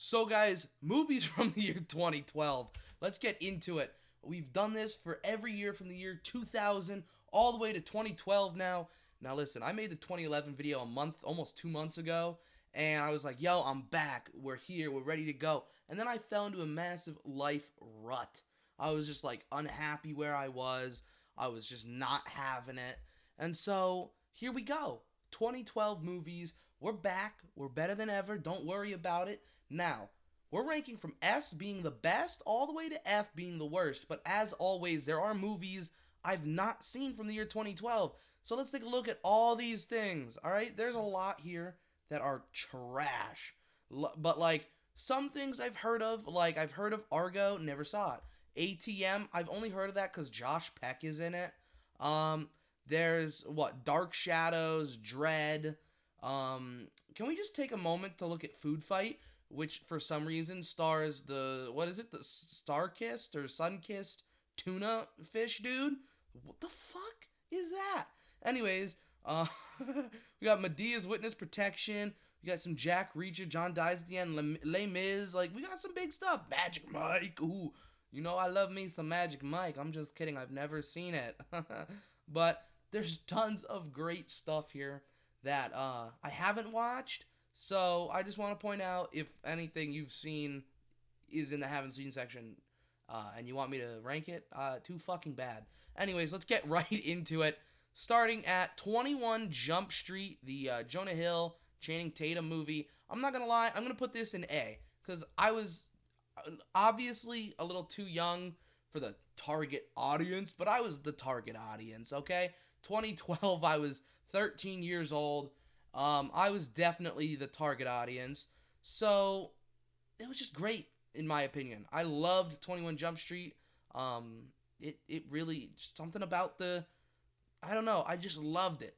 So guys, movies from the year 2012. Let's get into it. We've done this for every year from the year 2000 all the way to 2012 now. Now listen, I made the 2011 video a month, almost 2 months ago, and I was like, yo, I'm back. We're here. We're ready to go. And then I fell into a massive life rut. I was just like unhappy where I was. I was just not having it. And so here we go. 2012 movies. We're back. We're better than ever. Don't worry about it. Now, we're ranking from S being the best all the way to F being the worst. But as always, there are movies I've not seen from the year 2012. So let's take a look at all these things. All right, there's a lot here that are trash. But like some things I've heard of, like I've heard of Argo, never saw it. ATM, I've only heard of that because Josh Peck is in it. There's what Dark Shadows, Dread. Can we just take a moment to look at Food Fight, which for some reason stars the the Star-Kissed or Sun-Kissed tuna fish dude? What the fuck is that? Anyways, we got Medea's Witness Protection. We got some Jack Reacher, John Dies at the End, Les Mis. Like, we got some big stuff. Magic Mike. Ooh, you know I love me some Magic Mike. I'm just kidding. I've never seen it. But there's tons of great stuff here that I haven't watched. So I just want to point out, if anything you've seen is in the haven't seen section, and you want me to rank it, too fucking bad. Anyways, let's get right into it. Starting at 21 Jump Street, the Jonah Hill, Channing Tatum movie. I'm not going to lie, I'm going to put this in A, because I was obviously a little too young for the target audience, but I was the target audience, okay? 2012, I was 13 years old. I was definitely the target audience. So, it was just great, in my opinion. I loved 21 Jump Street. It really, just something about I don't know, I just loved it.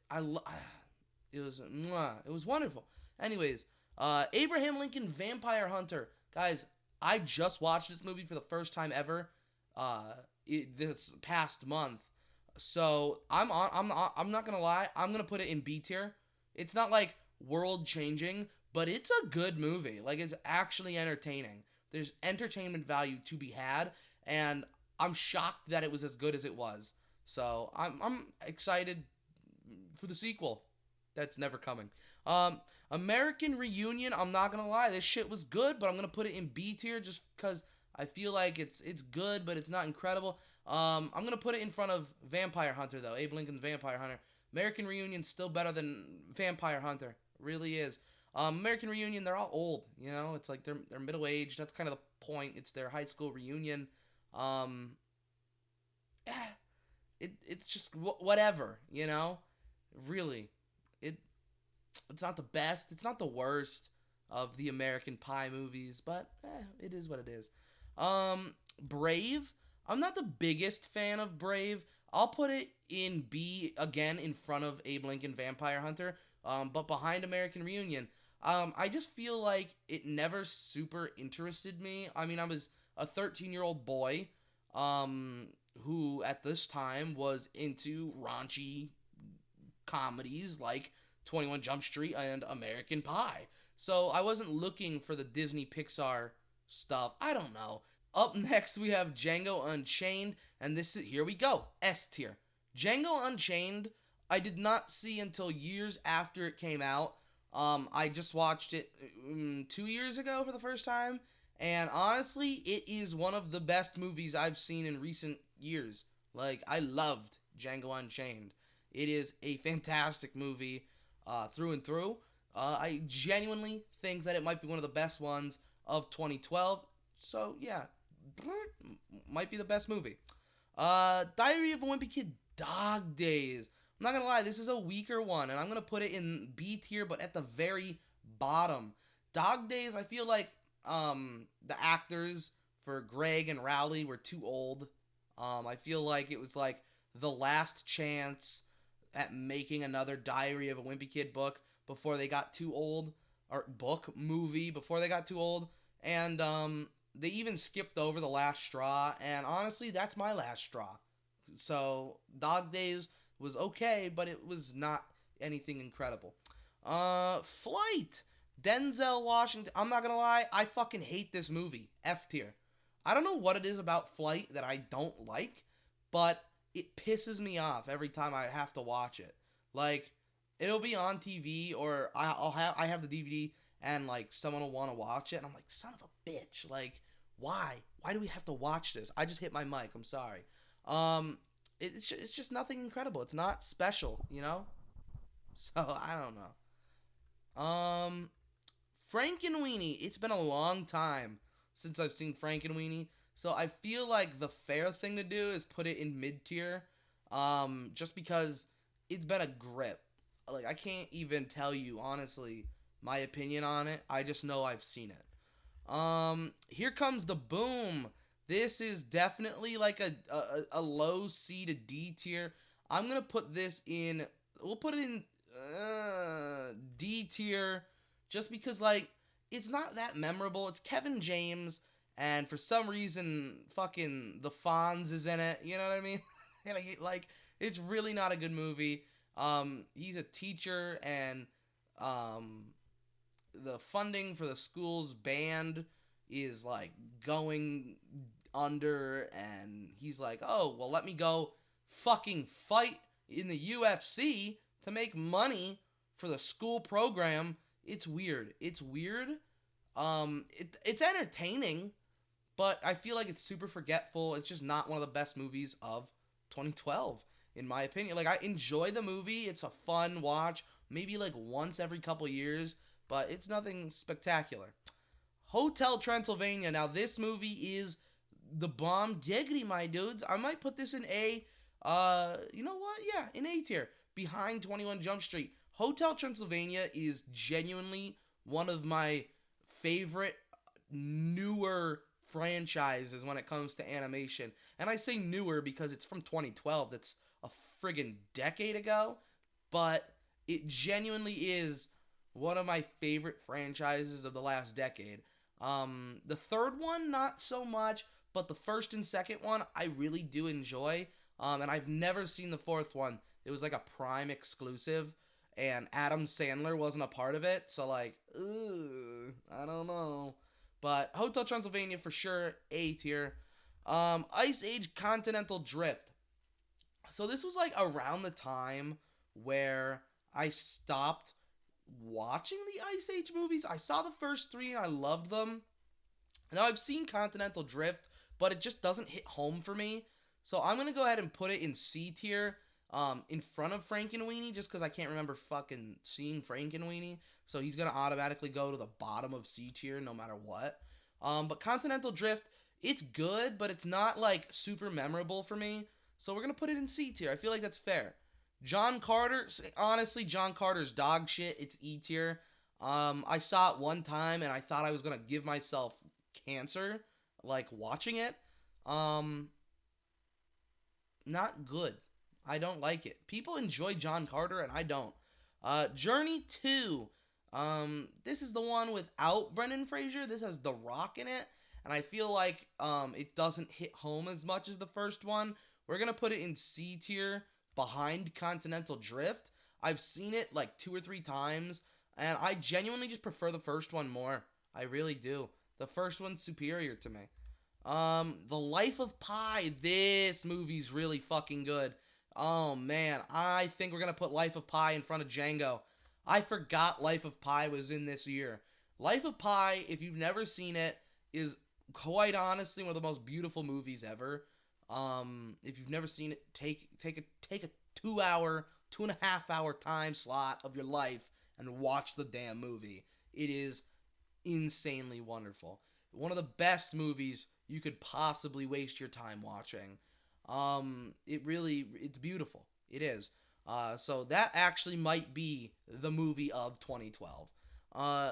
It was wonderful. Anyways, Abraham Lincoln Vampire Hunter. Guys, I just watched this movie for the first time ever this past month. So, I'm not going to lie, I'm going to put it in B tier. It's not like world changing, but it's a good movie. Like, it's actually entertaining. There's entertainment value to be had, and I'm shocked that it was as good as it was. So I'm excited for the sequel. That's never coming. American Reunion. I'm not gonna lie, this shit was good, but I'm gonna put it in B tier just because I feel like it's good, but it's not incredible. I'm gonna put it in front of Vampire Hunter though. Abe Lincoln's Vampire Hunter. American Reunion's still better than Vampire Hunter. Really is. American Reunion, they're all old. You know, it's like they're middle aged. That's kind of the point. It's their high school reunion. It's just whatever, you know. Really, it's not the best. It's not the worst of the American Pie movies, but it is what it is. Brave. I'm not the biggest fan of Brave. I'll put it in B again in front of Abe Lincoln Vampire Hunter, but behind American Reunion. I just feel like it never super interested me. I mean, I was a 13-year-old boy who at this time was into raunchy comedies like 21 Jump Street and American Pie. So I wasn't looking for the Disney Pixar stuff. I don't know. Up next, we have Django Unchained, and here we go, S tier. Django Unchained, I did not see until years after it came out. I just watched it 2 years ago for the first time, and honestly, it is one of the best movies I've seen in recent years. Like, I loved Django Unchained. It is a fantastic movie through and through. I genuinely think that it might be one of the best ones of 2012. So, yeah, might be the best movie. Diary of a Wimpy Kid, Dog Days. I'm not going to lie, this is a weaker one, and I'm going to put it in B tier, but at the very bottom. Dog Days, I feel like the actors for Greg and Rowley were too old. I feel like it was like the last chance at making another Diary of a Wimpy Kid book before they got too old, or movie before they got too old, and they even skipped over the last straw, and honestly, that's my last straw. So, Dog Days was okay, but it was not anything incredible. Flight. Denzel Washington, I'm not gonna lie, I fucking hate this movie. F tier. I don't know what it is about Flight that I don't like, but it pisses me off every time I have to watch it. Like, it'll be on TV, or I have the DVD, and like someone will want to watch it, and I'm like, son of a bitch, like, why? Why do we have to watch this? I just hit my mic. I'm sorry. It's just nothing incredible. It's not special, you know. So I don't know. Frankenweenie. It's been a long time since I've seen Frankenweenie, so I feel like the fair thing to do is put it in mid tier. Just because it's been a grip. Like, I can't even tell you honestly my opinion on it. I just know I've seen it. Here Comes the Boom. This is definitely like a low C to D tier. I'm gonna put this in. We'll put it in D tier, just because like it's not that memorable. It's Kevin James, and for some reason, fucking the Fonz is in it. You know what I mean? Like, it's really not a good movie. He's a teacher, and the funding for the school's band is like going under, and he's like, oh, well, let me go fucking fight in the UFC to make money for the school program. It's weird. It's weird. It's entertaining, but I feel like it's super forgetful. It's just not one of the best movies of 2012, in my opinion. Like, I enjoy the movie. It's a fun watch, maybe like once every couple years, but it's nothing spectacular. Hotel Transylvania. Now, this movie is the bomb diggity, my dudes. I might put this in A. You know what? Yeah, in A tier, behind 21 Jump Street. Hotel Transylvania is genuinely one of my favorite newer franchises when it comes to animation. And I say newer because it's from 2012. That's a friggin' decade ago. But it genuinely is one of my favorite franchises of the last decade. The third one, not so much, but the first and second one, I really do enjoy. And I've never seen the fourth one. It was like a Prime exclusive, and Adam Sandler wasn't a part of it, so like, I don't know. But Hotel Transylvania for sure, A tier. Ice Age Continental Drift. So this was like around the time where I stopped watching the Ice Age movies. I saw the first three and I loved them. Now I've seen Continental Drift, but it just doesn't hit home for me. So I'm gonna go ahead and put it in C tier, in front of Frankenweenie, just because I can't remember fucking seeing Frankenweenie. So he's gonna automatically go to the bottom of C tier no matter what. But Continental Drift, it's good, but it's not like super memorable for me. So we're gonna put it in C tier. I feel like that's fair. John Carter, honestly, John Carter's dog shit. It's E tier. I saw it one time and I thought I was gonna give myself cancer, like watching it. Not good. I don't like it. People enjoy John Carter and I don't. Journey 2. This is the one without Brendan Fraser. This has The Rock in it, and I feel like it doesn't hit home as much as the first one. We're gonna put it in C tier, behind Continental Drift. I've seen it like 2 or 3 times, and I genuinely just prefer the first one more. I really do. The first one's superior to me. The Life of Pi. This movie's really fucking good. Oh man, I think we're gonna put Life of Pi in front of Django. I forgot Life of Pi was in this year. Life of Pi, if you've never seen it, is quite honestly one of the most beautiful movies ever. If you've never seen it, take a 2-hour, 2.5-hour time slot of your life and watch the damn movie. It is insanely wonderful. One of the best movies you could possibly waste your time watching. It's beautiful. It is. So that actually might be the movie of 2012.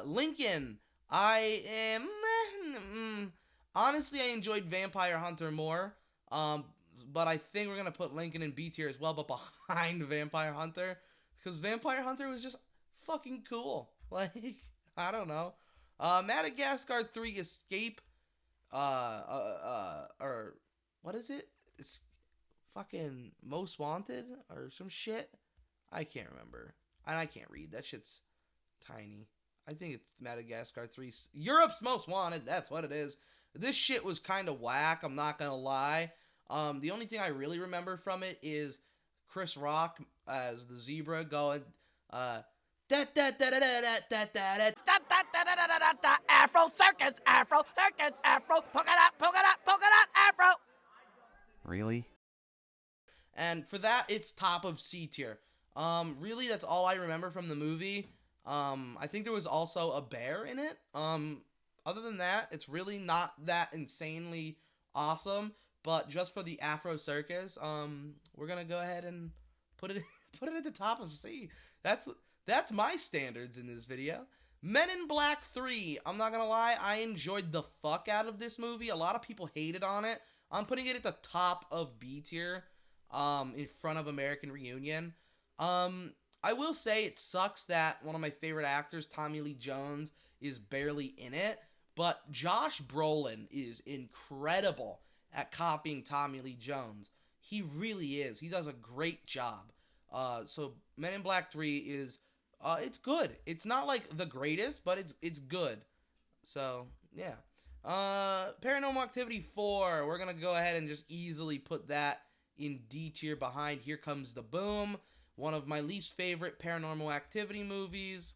Lincoln, I am... honestly, I enjoyed Vampire Hunter more. But I think we're going to put Lincoln in B tier as well, but behind Vampire Hunter. Because Vampire Hunter was just fucking cool. Like, I don't know. Madagascar 3 Escape, or what is it? It's fucking Most Wanted or some shit. I can't remember. And I can't read. That shit's tiny. I think it's Madagascar 3. Europe's Most Wanted. That's what it is. This shit was kind of whack. I'm not gonna lie. The only thing I really remember from it is Chris Rock as the zebra going, da da da da da da da da. Afro circus, polka dot, Afro. Really? And for that, it's top of C tier. Really, that's all I remember from the movie. I think there was also a bear in it. Other than that, it's really not that insanely awesome. But just for the Afro Circus, we're gonna go ahead and put it at the top of C. That's my standards in this video. Men in Black 3. I'm not gonna lie, I enjoyed the fuck out of this movie. A lot of people hated on it. I'm putting it at the top of B tier, in front of American Reunion. I will say it sucks that one of my favorite actors, Tommy Lee Jones, is barely in it. But Josh Brolin is incredible at copying Tommy Lee Jones. He really is. He does a great job. So Men in Black 3 is, it's good. It's not like the greatest, but it's good. So, yeah. Paranormal Activity 4. We're going to go ahead and just easily put that in D tier behind Here Comes the Boom. One of my least favorite Paranormal Activity movies.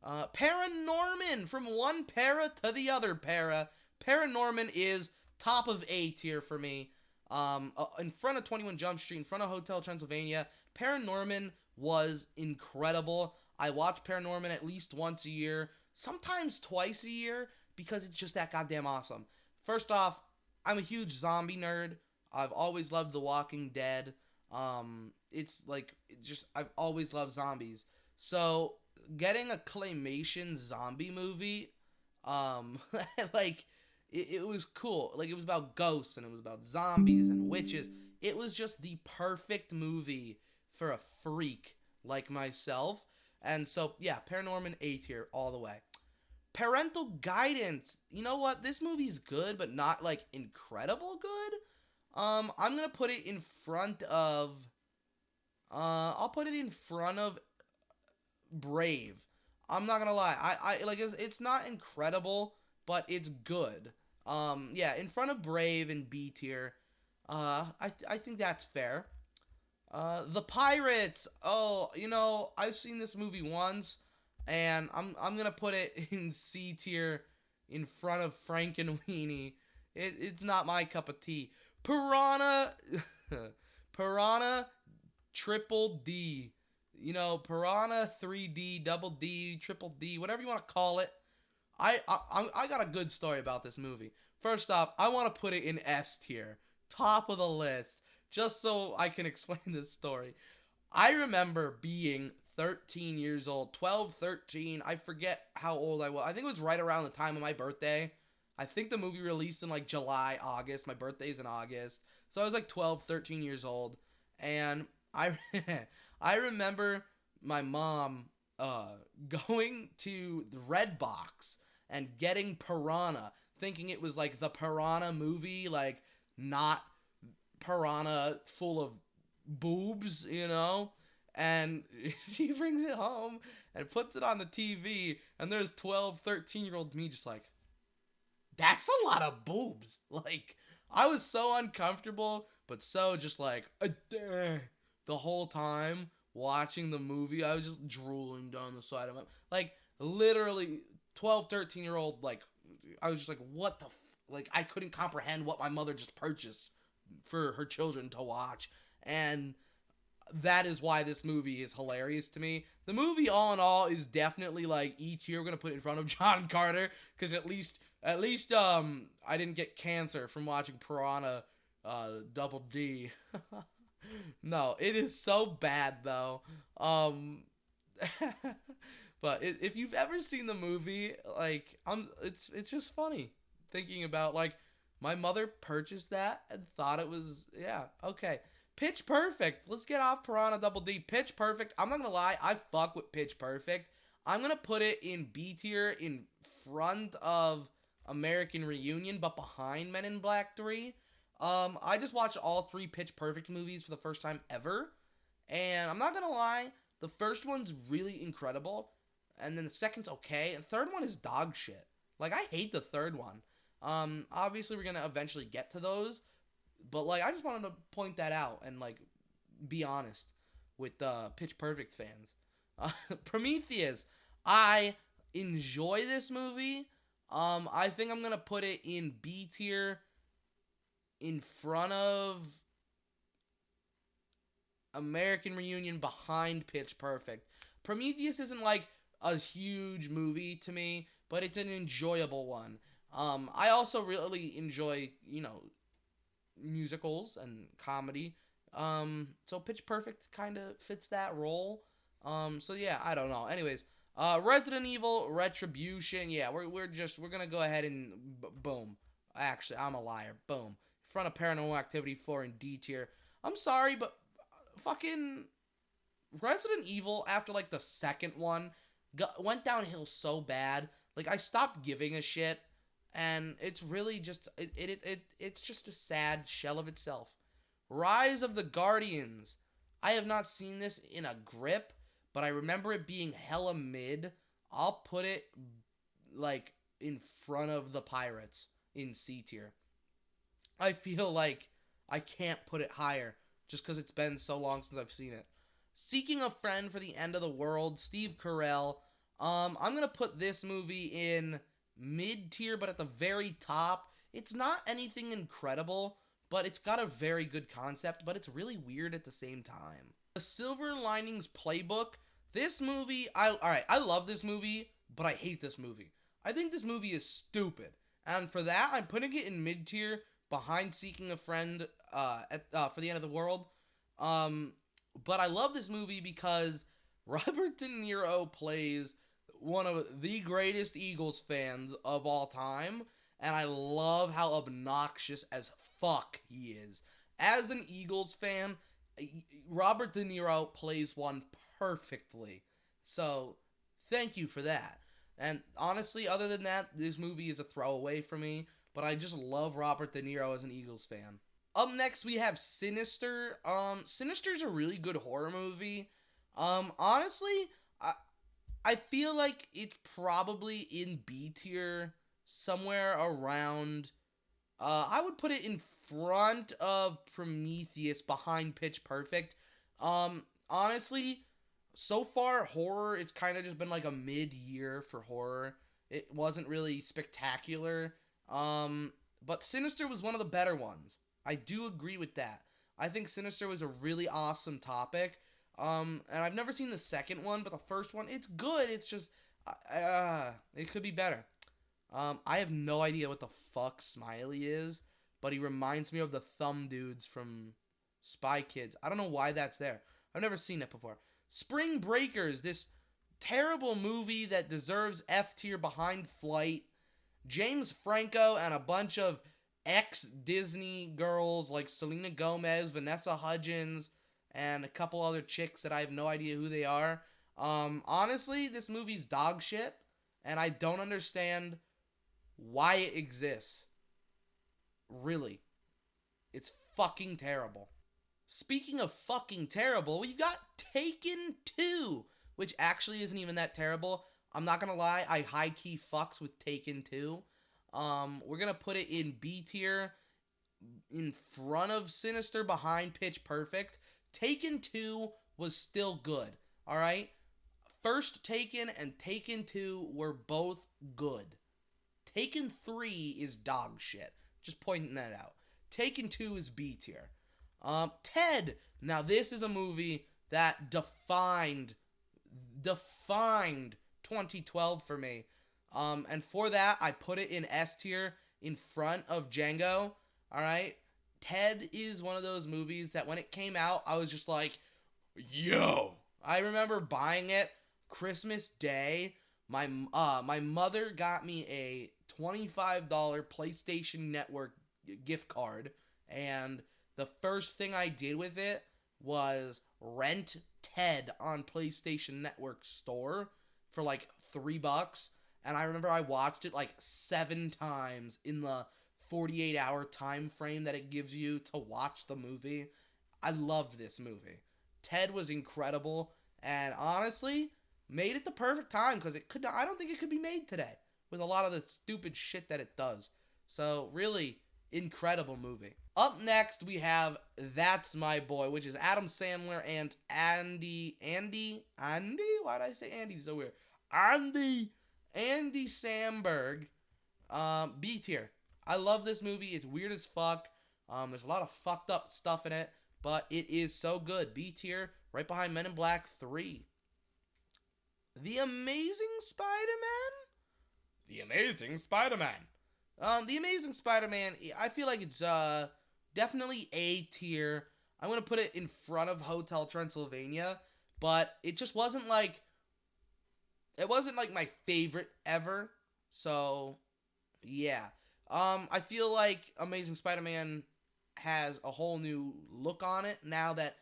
ParaNorman, from one para to the other para. ParaNorman is top of A tier for me. In front of 21 Jump Street, in front of Hotel Transylvania. ParaNorman was incredible. I watch ParaNorman at least once a year, sometimes twice a year, because it's just that goddamn awesome. First off, I'm a huge zombie nerd. I've always loved The Walking Dead. I've always loved zombies. So, getting a claymation zombie movie, it was cool. Like, it was about ghosts, and it was about zombies and witches. It was just the perfect movie for a freak like myself. And so, yeah, ParaNorman A tier all the way. Parental Guidance. You know what? This movie's good, but not, like, incredible good. I'm gonna put it in front of, I'll put it in front of Brave. I'm not gonna lie. I like, it's not incredible, but it's good. Yeah, in front of Brave and B tier. I think that's fair. The Pirates. Oh, you know, I've seen this movie once, and I'm gonna put it in C tier, in front of Frankenweenie. It's not my cup of tea. Piranha, Piranha, Triple D. You know, Piranha 3D, Double D, Triple D, whatever you want to call it. I got a good story about this movie. First off, I want to put it in S tier, top of the list, just so I can explain this story. I remember being 13 years old, 12, 13, I forget how old I was. I think it was right around the time of my birthday. I think the movie released in like July, August. My birthday's in August. So I was like 12, 13 years old. And I remember my mom going to the Redbox and getting Piranha, thinking it was like the Piranha movie, like not Piranha full of boobs, you know? And she brings it home and puts it on the TV, and there's 12, 13-year-old me just like, that's a lot of boobs. Like, I was so uncomfortable, but so just like, the whole time watching the movie, I was just drooling down the side of my, like, literally 12, 13-year-old, like, I was just like, what the, like, I couldn't comprehend what my mother just purchased for her children to watch. And that is why this movie is hilarious to me. The movie, all in all, is definitely, like, each year we're gonna put it in front of John Carter, because at least I didn't get cancer from watching Piranha Double D. No, it is so bad though. But if you've ever seen the movie, like, it's just funny thinking about, like, my mother purchased that and thought it was, yeah, okay. Pitch Perfect. Let's get off Piranha Double D. Pitch Perfect. I'm not gonna lie, I fuck with Pitch Perfect. I'm gonna put it in B tier, in front of American Reunion, but behind Men in Black 3. I just watched all 3 Pitch Perfect movies for the first time ever, and I'm not gonna lie, the first one's really incredible. and then the second's okay, and the third one is dog shit. Like, I hate the third one. Obviously we're gonna eventually get to those, but like, I just wanted to point that out and like be honest with Pitch Perfect fans. Prometheus, I enjoy this movie. I think I'm gonna put it in B tier, in front of American Reunion, behind Pitch Perfect. Prometheus isn't like a huge movie to me, but it's an enjoyable one. I also really enjoy, musicals and comedy. So Pitch Perfect kind of fits that role. So yeah, I don't know. Anyways, Resident Evil Retribution. Yeah, we're gonna go ahead and boom. Actually, I'm a liar. Boom. In front of Paranormal Activity 4 in D tier. I'm sorry, but fucking Resident Evil, after like the second one, went downhill so bad. Like, I stopped giving a shit, and it's really just it's just a sad shell of itself. Rise of the Guardians. I have not seen this in a grip, but I remember it being hella mid. I'll put it like in front of the Pirates in C tier. I feel like I can't put it higher just because it's been so long since I've seen it. Seeking a Friend for the End of the World, Steve Carell. I'm going to put this movie in mid tier, but at the very top. It's not anything incredible, but it's got a very good concept, but it's really weird at the same time. The Silver Linings Playbook. This movie, I love this movie, but I hate this movie. I think this movie is stupid. And for that, I'm putting it in mid tier, behind Seeking a Friend for the End of the World. But I love this movie because Robert De Niro plays one of the greatest Eagles fans of all time, and I love how obnoxious as fuck he is. As an Eagles fan, Robert De Niro plays one perfectly. So, thank you for that. And honestly, other than that, this movie is a throwaway for me, but I just love Robert De Niro as an Eagles fan. Up next, we have Sinister. Sinister's a really good horror movie. Honestly, I feel like it's probably in B tier, somewhere around. I would put it in front of Prometheus, behind Pitch Perfect. Honestly, so far, horror, it's kind of just been like a mid-year for horror. It wasn't really spectacular. But Sinister was one of the better ones. I do agree with that. I think Sinister was a really awesome topic. And I've never seen the second one, but the first one, it's good. It's just, it could be better. I have no idea what the fuck Smiley is, but he reminds me of the thumb dudes from Spy Kids. I don't know why that's there. I've never seen it before. Spring Breakers, this terrible movie that deserves F tier, behind Flight. James Franco and a bunch of ex-Disney girls like Selena Gomez, Vanessa Hudgens, and a couple other chicks that I have no idea who they are. Honestly, this movie's dog shit, and I don't understand why it exists. Really. It's fucking terrible. Speaking of fucking terrible, we've got Taken 2, which actually isn't even that terrible. I'm not gonna lie, I high-key fucks with Taken 2. We're gonna put it in B tier, in front of Sinister, behind Pitch Perfect. Taken 2 was still good, alright? First Taken and Taken 2 were both good. Taken 3 is dog shit. Just pointing that out. Taken 2 is B tier. Ted. Now, this is a movie that defined 2012 for me. And for that, I put it in S tier, in front of Django. Alright? Ted is one of those movies that when it came out, I was just like, yo! I remember buying it Christmas Day. My mother got me a $25 PlayStation Network gift card, and the first thing I did with it was rent Ted on PlayStation Network store for like $3, and I remember I watched it like 7 times in the 48-hour time frame that it gives you to watch the movie. I love this movie. Ted was incredible, and honestly, made at the perfect time because I don't think it could be made today with a lot of the stupid shit that it does. So really incredible movie. Up next we have That's My Boy, which is Adam Sandler and Andy. Why did I say Andy so weird? Andy Samberg. B tier. I love this movie. It's weird as fuck. There's a lot of fucked up stuff in it, but it is so good. B tier, right behind Men in Black 3. The Amazing Spider-Man? The Amazing Spider-Man. The Amazing Spider-Man, I feel like it's definitely A tier. I'm going to put it in front of Hotel Transylvania, but it just wasn't like my favorite ever. So, yeah. I feel like Amazing Spider-Man has a whole new look on it now that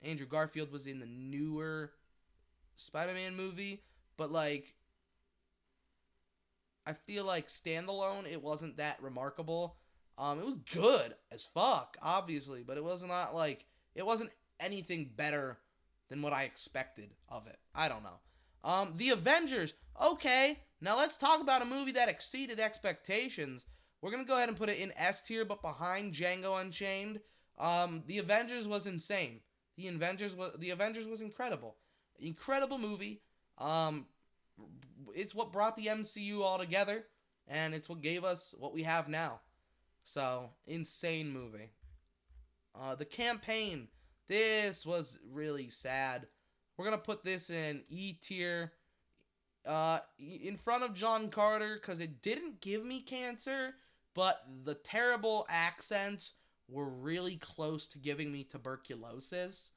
Andrew Garfield was in the newer Spider-Man movie, but like I feel like standalone it wasn't that remarkable. It was good as fuck, obviously, but it wasn't anything better than what I expected of it. I don't know. The Avengers. Okay, now let's talk about a movie that exceeded expectations. We're gonna go ahead and put it in S tier, but behind Django Unchained. The Avengers was insane. The Avengers was incredible. Incredible movie. It's what brought the MCU all together, and it's what gave us what we have now. So, insane movie. The Campaign. This was really sad. We're going to put this in E tier. In front of John Carter, because it didn't give me cancer, but the terrible accents were really close to giving me tuberculosis.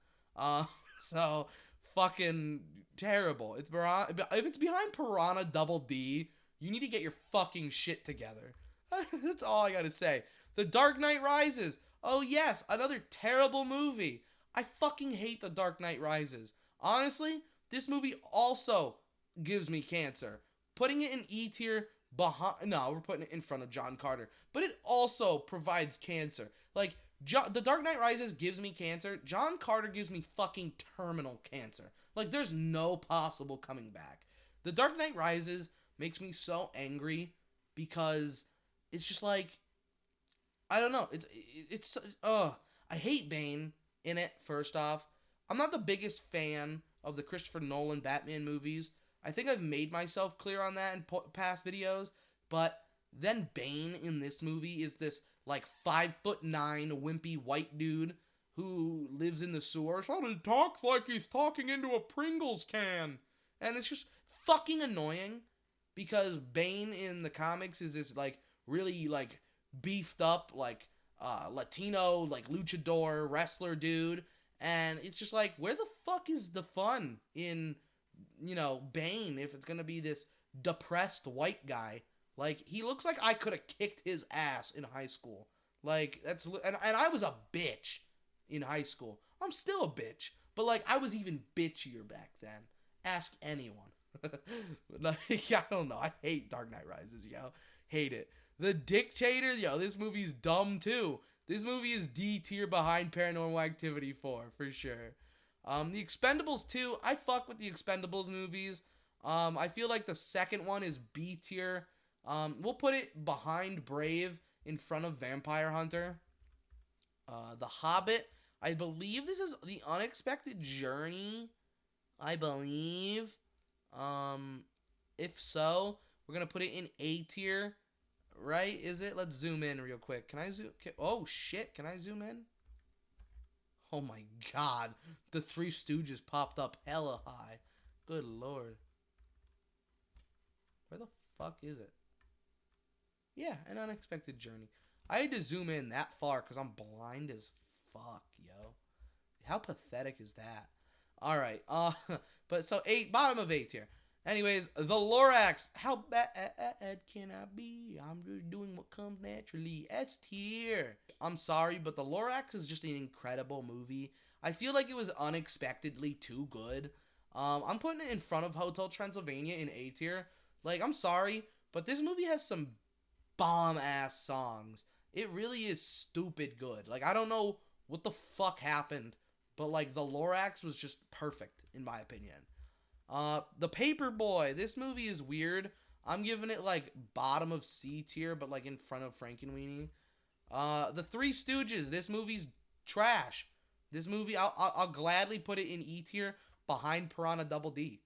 So, fucking terrible. If it's behind Piranha Double D, you need to get your fucking shit together. That's all I gotta say. The Dark Knight Rises. Oh yes, another terrible movie. I fucking hate The Dark Knight Rises. Honestly, this movie also gives me cancer. Putting it in E tier we're putting it in front of John Carter. But it also provides cancer. Like, The Dark Knight Rises gives me cancer. John Carter gives me fucking terminal cancer. Like, there's no possible coming back. The Dark Knight Rises makes me so angry because it's just like, I don't know. I hate Bane in it, first off. I'm not the biggest fan of the Christopher Nolan Batman movies. I think I've made myself clear on that in past videos, but then Bane in this movie is this like 5'9" wimpy white dude who lives in the sewers. Oh, he talks like he's talking into a Pringles can. And it's just fucking annoying because Bane in the comics is this like really like beefed up like Latino like luchador wrestler dude, and it's just like, where the fuck is the fun in, Bane if it's gonna be this depressed white guy? Like, he looks like I could have kicked his ass in high school. Like, and I was a bitch in high school. I'm still a bitch, but like I was even bitchier back then. Ask anyone. Like, I don't know. I hate Dark Knight Rises, yo. Hate it. The Dictator, yo, this movie's dumb too. This movie is D tier behind Paranormal Activity 4, for sure. The Expendables 2, I fuck with the Expendables movies. I feel like the second one is B tier. We'll put it behind Brave, in front of Vampire Hunter. The Hobbit, I believe this is The Unexpected Journey. I believe. If so, we're gonna put it in A tier. Right? Is it? Let's zoom in real quick. Can I zoom? Oh, shit. Can I zoom in? Oh, my God. The Three Stooges popped up hella high. Good Lord. Where the fuck is it? Yeah, An Unexpected Journey. I had to zoom in that far because I'm blind as fuck, yo. How pathetic is that? All right. But so bottom of 8 tier. Anyways, the Lorax. How bad can I be? I'm just doing what comes naturally. S tier. I'm sorry, but the Lorax is just an incredible movie. I feel like it was unexpectedly too good. I'm putting it in front of Hotel Transylvania in A tier. Like, I'm sorry, but this movie has some bomb-ass songs. It really is stupid good. Like, I don't know what the fuck happened, but, like, the Lorax was just perfect, in my opinion. The Paperboy. This movie is weird. I'm giving it like bottom of C tier, but like in front of Frankenweenie. The Three Stooges. This movie's trash. This movie, I'll gladly put it in E tier behind Piranha Double D.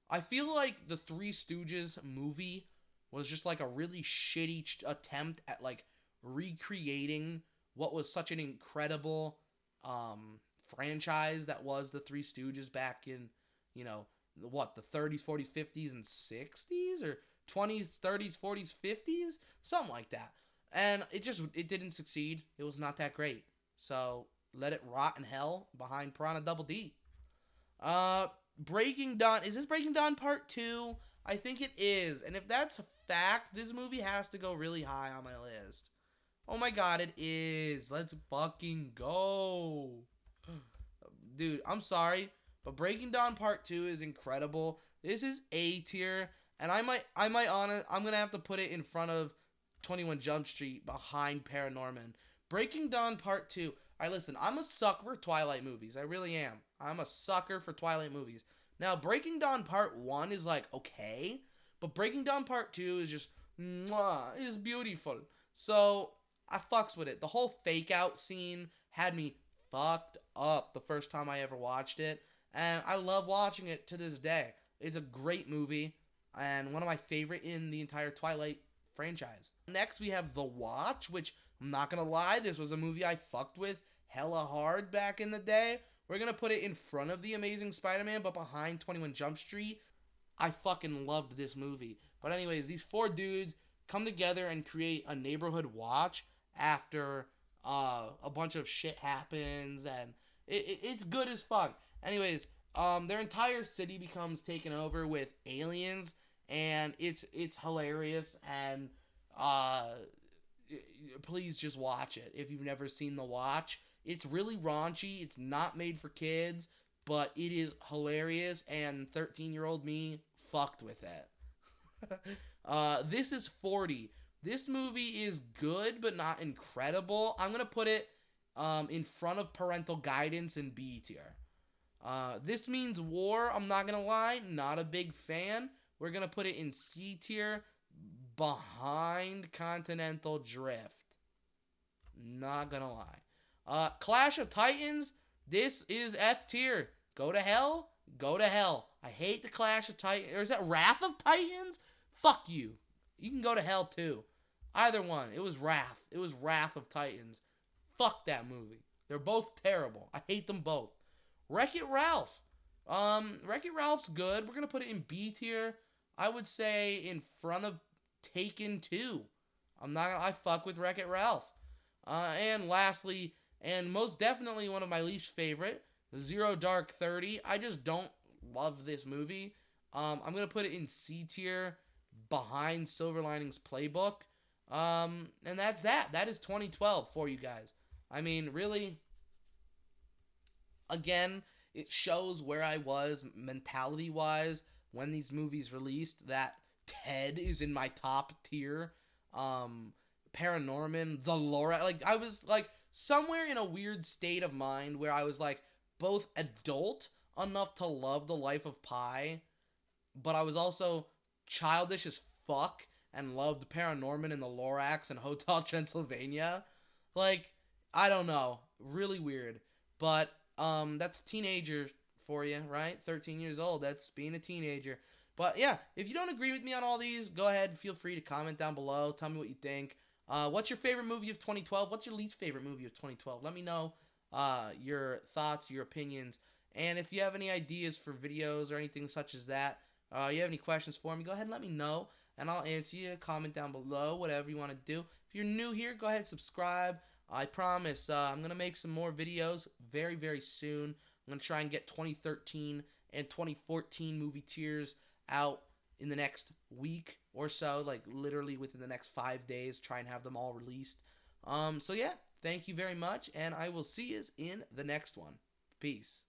I feel like the Three Stooges movie was just like a really shitty attempt at like recreating what was such an incredible franchise that was the Three Stooges back in, you know, what, the 30s, 40s, 50s, and 60s, or 20s, 30s, 40s, 50s, something like that. And it didn't succeed. It was not that great. So let it rot in hell behind Piranha Double D. Breaking Dawn. Is this Breaking Dawn Part 2? I think it is. And if that's a fact, this movie has to go really high on my list. Oh my god, it is. Let's fucking go. Dude, I'm sorry, but Breaking Dawn Part 2 is incredible. This is A tier, and I'm gonna have to put it in front of 21 Jump Street behind ParaNorman. Breaking Dawn Part 2. Alright, listen, I'm a sucker for Twilight movies. I really am. I'm a sucker for Twilight movies. Now, Breaking Dawn Part 1 is like, okay, but Breaking Dawn Part 2 is just, mwah, it's beautiful. So, I fucks with it. The whole fake out scene had me fucked up the first time I ever watched it, and I love watching it to this day. It's a great movie, and one of my favorite in the entire Twilight franchise. Next, we have The Watch, which, I'm not gonna lie, this was a movie I fucked with hella hard back in the day. We're gonna put it in front of The Amazing Spiderman, but behind 21 Jump Street. I fucking loved this movie. But anyways, these four dudes come together and create a neighborhood watch after a bunch of shit happens, and it's good as fuck. Anyways, their entire city becomes taken over with aliens, and it's hilarious, and please just watch it if you've never seen The Watch. It's really raunchy. It's not made for kids, but it is hilarious, and 13-year-old me fucked with it. This is 40. This movie is good, but not incredible. I'm going to put it in front of Parental Guidance in B tier. This Means War, I'm not going to lie, not a big fan. We're going to put it in C tier behind Continental Drift. Not going to lie. Clash of Titans, this is F tier. Go to hell. Go to hell. I hate the Clash of Titans. Or is that Wrath of Titans? Fuck you. You can go to hell too. Either one. It was Wrath. It was Wrath of Titans. Fuck that movie. They're both terrible. I hate them both. Wreck-It Ralph. Wreck-It Ralph's good. We're going to put it in B tier. I would say in front of Taken 2. I fuck with Wreck-It Ralph. And lastly, and most definitely one of my least favorite, Zero Dark 30. I just don't love this movie. I'm going to put it in C tier behind Silver Linings Playbook. And that's that. That is 2012 for you guys. I mean, really, again, it shows where I was mentality-wise when these movies released, that Ted is in my top tier. ParaNorman, The Laura, like, I was, like, somewhere in a weird state of mind where I was, like, both adult enough to love The Life of Pi, but I was also childish as fuck and loved ParaNorman and The Lorax and Hotel Transylvania. Like, I don't know. Really weird. But, that's teenager for you, right? 13 years old. That's being a teenager. But, yeah, if you don't agree with me on all these, go ahead. Feel free to comment down below. Tell me what you think. What's your favorite movie of 2012? What's your least favorite movie of 2012? Let me know your thoughts, your opinions. And if you have any ideas for videos or anything such as that, you have any questions for me, go ahead and let me know. And I'll answer you. Comment down below, whatever you want to do. If you're new here, go ahead and subscribe. I promise I'm going to make some more videos very, very soon. I'm going to try and get 2013 and 2014 movie tiers out in the next week or so, like literally within the next 5 days, try and have them all released. So yeah, thank you very much, and I will see you in the next one. Peace.